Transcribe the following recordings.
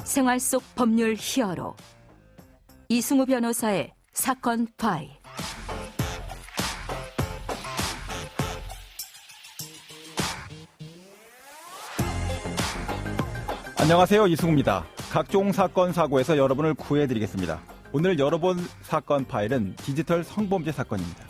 생활 속 법률 히어로 이승우 변호사의 사건 파일. 안녕하세요, 이승우입니다. 각종 사건 사고에서 여러분을 구해드리겠습니다. 오늘 열어본 사건 파일은 디지털 성범죄 사건입니다.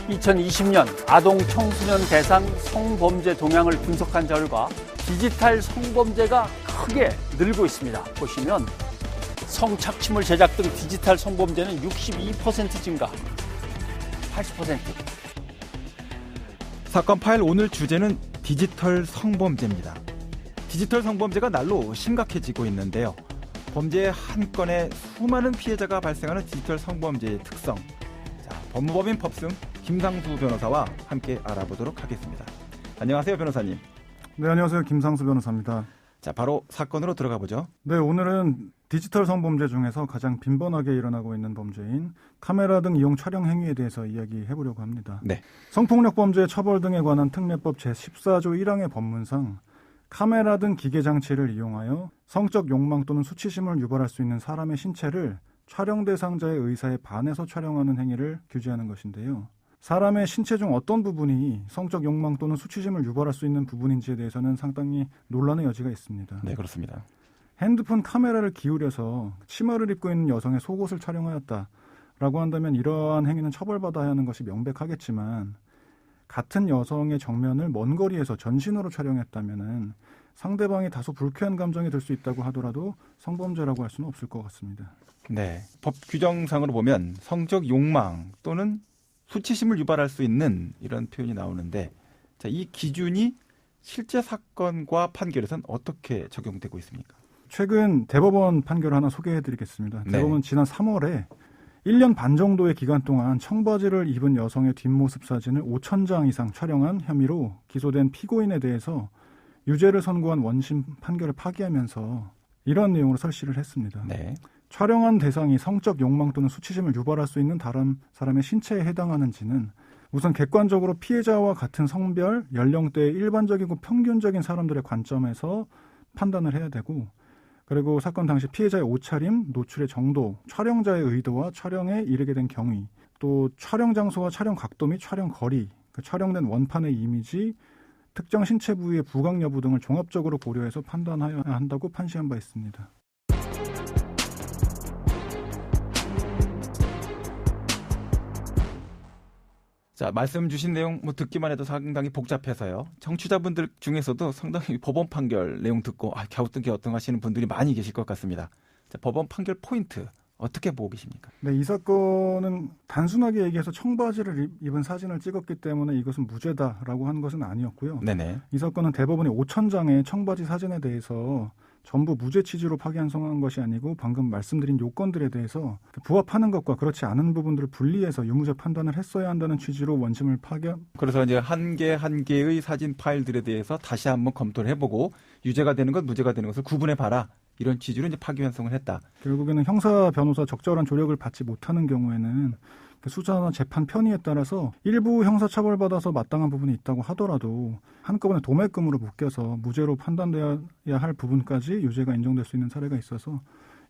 (2020년) 아동 청소년 대상 성범죄 동향을 분석한 결과 디지털 성범죄가 크게 늘고 있습니다. 보시면 성착취물 제작 등 디지털 성범죄는 62% 증가, 80%. 사건 파일 오늘 주제는 디지털 성범죄입니다. 디지털 성범죄가 날로 심각해지고 있는데요. 범죄의 한 건에 수많은 피해자가 발생하는 디지털 성범죄의 특성. 자, 법무법인 법승 김상수 변호사와 함께 알아보도록 하겠습니다. 안녕하세요, 변호사님. 네, 안녕하세요. 김상수 변호사입니다. 자, 바로 사건으로 들어가 보죠. 네, 오늘은 디지털 성범죄 중에서 가장 빈번하게 일어나고 있는 범죄인 카메라 등 이용 촬영 행위에 대해서 이야기해 보려고 합니다. 네. 성폭력 범죄 처벌 등에 관한 특례법 제14조 1항의 법문상 카메라 등 기계 장치를 이용하여 성적 욕망 또는 수치심을 유발할 수 있는 사람의 신체를 촬영 대상자의 의사에 반해서 촬영하는 행위를 규제하는 것인데요. 사람의 신체 중 어떤 부분이 성적 욕망 또는 수치심을 유발할 수 있는 부분인지에 대해서는 상당히 논란의 여지가 있습니다. 네, 그렇습니다. 핸드폰 카메라를 기울여서 치마를 입고 있는 여성의 속옷을 촬영하였다라고 한다면 이러한 행위는 처벌받아야 하는 것이 명백하겠지만 같은 여성의 정면을 먼 거리에서 전신으로 촬영했다면 상대방이 다소 불쾌한 감정이 들 수 있다고 하더라도 성범죄라고 할 수는 없을 것 같습니다. 네, 법 규정상으로 보면 성적 욕망 또는 수치심을 유발할 수 있는 이런 표현이 나오는데, 자, 이 기준이 실제 사건과 판결에서는 어떻게 적용되고 있습니까? 최근 대법원 판결을 하나 소개해드리겠습니다. 네. 대법원은 지난 3월에 1년 반 정도의 기간 동안 청바지를 입은 여성의 뒷모습 사진을 5,000장 이상 촬영한 혐의로 기소된 피고인에 대해서 유죄를 선고한 원심 판결을 파기하면서 이런 내용으로 설시를 했습니다. 네. 촬영한 대상이 성적 욕망 또는 수치심을 유발할 수 있는 다른 사람의 신체에 해당하는지는 우선 객관적으로 피해자와 같은 성별, 연령대의 일반적이고 평균적인 사람들의 관점에서 판단을 해야 되고, 그리고 사건 당시 피해자의 옷차림, 노출의 정도, 촬영자의 의도와 촬영에 이르게 된 경위, 또 촬영 장소와 촬영 각도 및 촬영 거리, 촬영된 원판의 이미지, 특정 신체 부위의 부각 여부 등을 종합적으로 고려해서 판단해야 한다고 판시한 바 있습니다. 자, 말씀 주신 내용 듣기만 해도 상당히 복잡해서요. 청취자분들 중에서도 상당히 법원 판결 내용 듣고 갸우뚱 하시는 분들이 많이 계실 것 같습니다. 자, 법원 판결 포인트 어떻게 보고 계십니까? 네, 이 사건은 단순하게 얘기해서 청바지를 입은 사진을 찍었기 때문에 이것은 무죄다라고 한 것은 아니었고요. 네네. 이 사건은 대법원이 5,000장의 청바지 사진에 대해서 전부 무죄 취지로 파기환송한 것이 아니고 방금 말씀드린 요건들에 대해서 부합하는 것과 그렇지 않은 부분들을 분리해서 유무죄 판단을 했어야 한다는 취지로 원심을 파견. 그래서 이제 한 개의 사진 파일들에 대해서 다시 한번 검토를 해보고 유죄가 되는 것, 무죄가 되는 것을 구분해봐라. 이런 취지로 이제 파기환송을 했다. 결국에는 형사 변호사 적절한 조력을 받지 못하는 경우에는 수사나 재판 편의에 따라서 일부 형사처벌받아서 마땅한 부분이 있다고 하더라도 한꺼번에 도매금으로 묶여서 무죄로 판단돼야 할 부분까지 유죄가 인정될 수 있는 사례가 있어서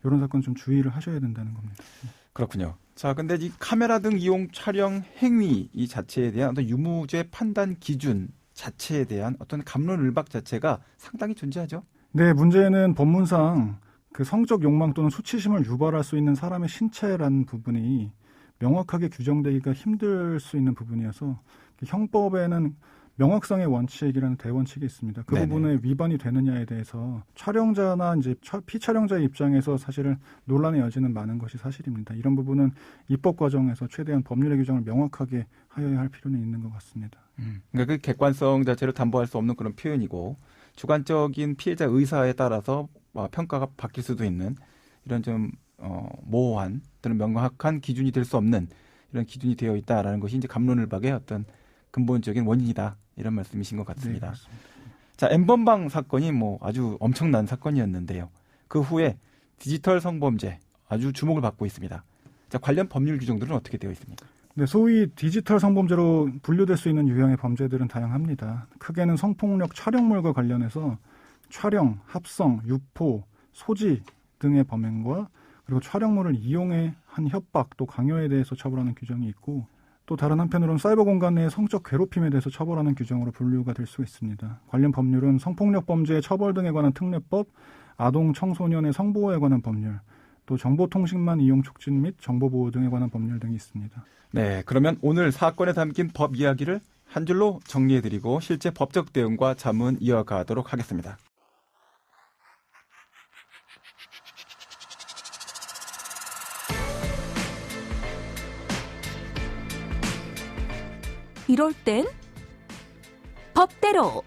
이런 사건 좀 주의를 하셔야 된다는 겁니다. 그렇군요. 자, 근데 이 카메라 등 이용 촬영 행위 이 자체에 대한 어떤 유무죄 판단 기준 자체에 대한 어떤 갑론을박 자체가 상당히 존재하죠. 네, 문제는 법문상 그 성적 욕망 또는 수치심을 유발할 수 있는 사람의 신체라는 부분이 명확하게 규정되기가 힘들 수 있는 부분이어서 형법에는 명확성의 원칙이라는 대원칙이 있습니다. 그 네네. 부분에 위반이 되느냐에 대해서 촬영자나 이제 피촬영자의 입장에서 사실은 논란의 여지는 많은 것이 사실입니다. 이런 부분은 입법 과정에서 최대한 법률의 규정을 명확하게 하여야 할 필요는 있는 것 같습니다. 그러니까 그 객관성 자체를 담보할 수 없는 그런 표현이고 주관적인 피해자 의사에 따라서 평가가 바뀔 수도 있는 이런 좀 모호한 또는 명확한 기준이 될 수 없는 이런 기준이 되어 있다라는 것이 이제 갑론을박의 어떤 근본적인 원인이다 이런 말씀이신 것 같습니다. 네, 자, N번방 사건이 아주 엄청난 사건이었는데요. 그 후에 디지털 성범죄 아주 주목을 받고 있습니다. 자, 관련 법률 규정들은 어떻게 되어 있습니까? 네, 소위 디지털 성범죄로 분류될 수 있는 유형의 범죄들은 다양합니다. 크게는 성폭력 촬영물과 관련해서 촬영, 합성, 유포, 소지 등의 범행과 그리고 촬영물을 이용해 한 협박 또 강요에 대해서 처벌하는 규정이 있고 또 다른 한편으로는 사이버 공간 내의 성적 괴롭힘에 대해서 처벌하는 규정으로 분류가 될 수 있습니다. 관련 법률은 성폭력 범죄의 처벌 등에 관한 특례법, 아동 청소년의 성보호에 관한 법률, 또 정보통신망 이용 촉진 및 정보보호 등에 관한 법률 등이 있습니다. 네, 그러면 오늘 사건에 담긴 법 이야기를 한 줄로 정리해드리고 실제 법적 대응과 자문 이어가도록 하겠습니다. 이럴 땐 법대로.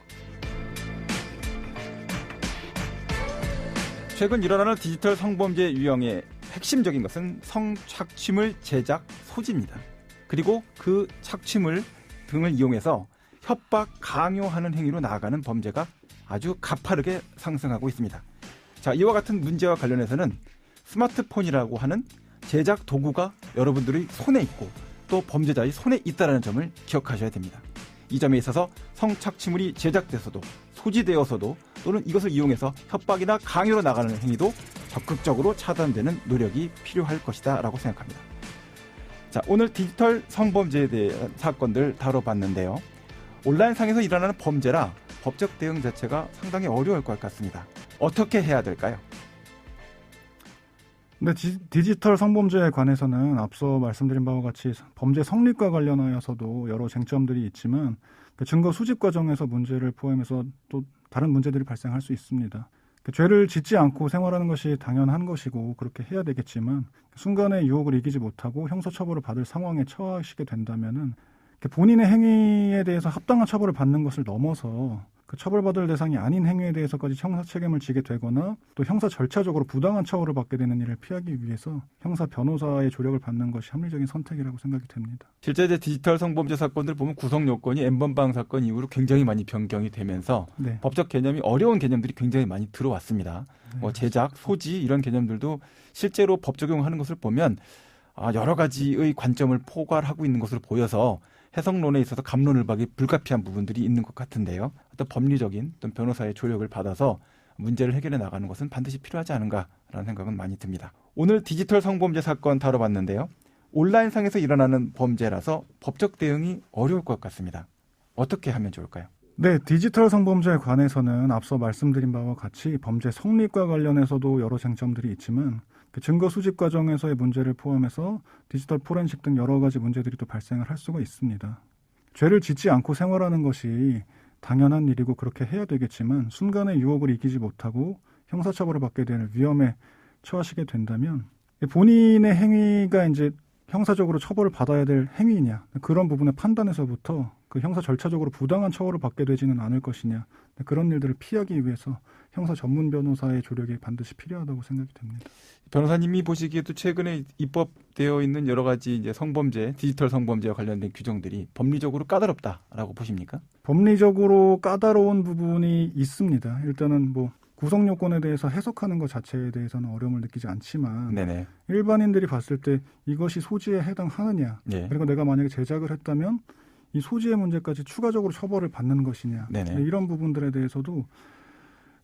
최근 일어나는 디지털 성범죄 유형의 핵심적인 것은 성착취물 제작 소지입니다. 그리고 그 착취물 등을 이용해서 협박, 강요하는 행위로 나아가는 범죄가 아주 가파르게 상승하고 있습니다. 자, 이와 같은 문제와 관련해서는 스마트폰이라고 하는 제작 도구가 여러분들의 손에 있고 또 범죄자의 손에 있다는 점을 기억하셔야 됩니다. 이 점에 있어서 성착취물이 제작돼서도 소지되어서도 또는 이것을 이용해서 협박이나 강요로 나가는 행위도 적극적으로 차단되는 노력이 필요할 것이다 라고 생각합니다. 자, 오늘 디지털 성범죄에 대한 사건들 다뤄봤는데요. 온라인상에서 일어나는 범죄라 법적 대응 자체가 상당히 어려울 것 같습니다. 어떻게 해야 될까요? 네, 디지털 성범죄에 관해서는 앞서 말씀드린 바와 같이 범죄 성립과 관련하여서도 여러 쟁점들이 있지만 그 증거 수집 과정에서 문제를 포함해서 또 다른 문제들이 발생할 수 있습니다. 그 죄를 짓지 않고 생활하는 것이 당연한 것이고 그렇게 해야 되겠지만 순간의 유혹을 이기지 못하고 형사처벌을 받을 상황에 처하시게 된다면은 본인의 행위에 대해서 합당한 처벌을 받는 것을 넘어서 그 처벌받을 대상이 아닌 행위에 대해서까지 형사 책임을 지게 되거나 또 형사 절차적으로 부당한 처우를 받게 되는 일을 피하기 위해서 형사 변호사의 조력을 받는 것이 합리적인 선택이라고 생각이 됩니다. 실제 이제 디지털 성범죄 사건들 보면 구성 요건이 N번방 사건 이후로 굉장히 많이 변경이 되면서 네. 법적 개념이 어려운 개념들이 굉장히 많이 들어왔습니다. 네. 뭐 제작, 소지 이런 개념들도 실제로 법 적용하는 것을 보면 여러 가지의 관점을 포괄하고 있는 것으로 보여서 해석론에 있어서 갑론을박이 불가피한 부분들이 있는 것 같은데요. 어떤 법리적인 어떤 변호사의 조력을 받아서 문제를 해결해 나가는 것은 반드시 필요하지 않은가라는 생각은 많이 듭니다. 오늘 디지털 성범죄 사건 다뤄봤는데요. 온라인상에서 일어나는 범죄라서 법적 대응이 어려울 것 같습니다. 어떻게 하면 좋을까요? 네, 디지털 성범죄에 관해서는 앞서 말씀드린 바와 같이 범죄 성립과 관련해서도 여러 쟁점들이 있지만 그 증거 수집 과정에서의 문제를 포함해서 디지털 포렌식 등 여러 가지 문제들이 또 발생을 할 수가 있습니다. 죄를 짓지 않고 생활하는 것이 당연한 일이고 그렇게 해야 되겠지만 순간의 유혹을 이기지 못하고 형사처벌을 받게 되는 위험에 처하시게 된다면 본인의 행위가 이제 형사적으로 처벌을 받아야 될 행위냐 그런 부분의 판단에서부터 그 형사 절차적으로 부당한 처벌을 받게 되지는 않을 것이냐 그런 일들을 피하기 위해서 형사 전문 변호사의 조력이 반드시 필요하다고 생각이 됩니다. 변호사님이 보시기에도 최근에 입법되어 있는 여러 가지 이제 성범죄, 디지털 성범죄와 관련된 규정들이 법리적으로 까다롭다라고 보십니까? 법리적으로 까다로운 부분이 있습니다. 일단은 뭐 구성 요건에 대해서 해석하는 것 자체에 대해서는 어려움을 느끼지 않지만 네네. 일반인들이 봤을 때 이것이 소지에 해당하느냐 네. 그리고 내가 만약에 제작을 했다면 이 소지의 문제까지 추가적으로 처벌을 받는 것이냐 네네. 이런 부분들에 대해서도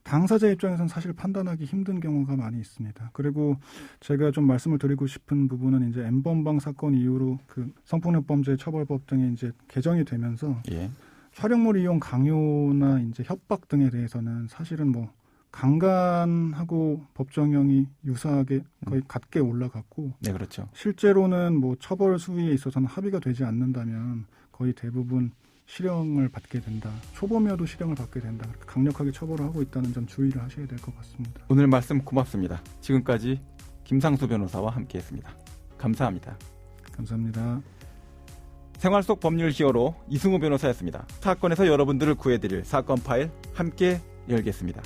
당사자 입장에서는 사실 판단하기 힘든 경우가 많이 있습니다. 그리고 제가 좀 말씀을 드리고 싶은 부분은 이제 N번방 사건 이후로 그 성폭력범죄 처벌법 등이 이제 개정이 되면서 예. 촬영물 이용 강요나 이제 협박 등에 대해서는 사실은 뭐 강간하고 법정형이 유사하게 거의 같게 올라갔고 네, 그렇죠. 실제로는 뭐 처벌 수위에 있어서는 합의가 되지 않는다면 거의 대부분 실형을 받게 된다. 초범이어도 실형을 받게 된다. 강력하게 처벌을 하고 있다는 점 주의를 하셔야 될 것 같습니다. 오늘 말씀 고맙습니다. 지금까지 김상수 변호사와 함께했습니다. 감사합니다. 감사합니다. 생활 속 법률 히어로 이승우 변호사였습니다. 사건에서 여러분들을 구해드릴 사건 파일 함께 열겠습니다.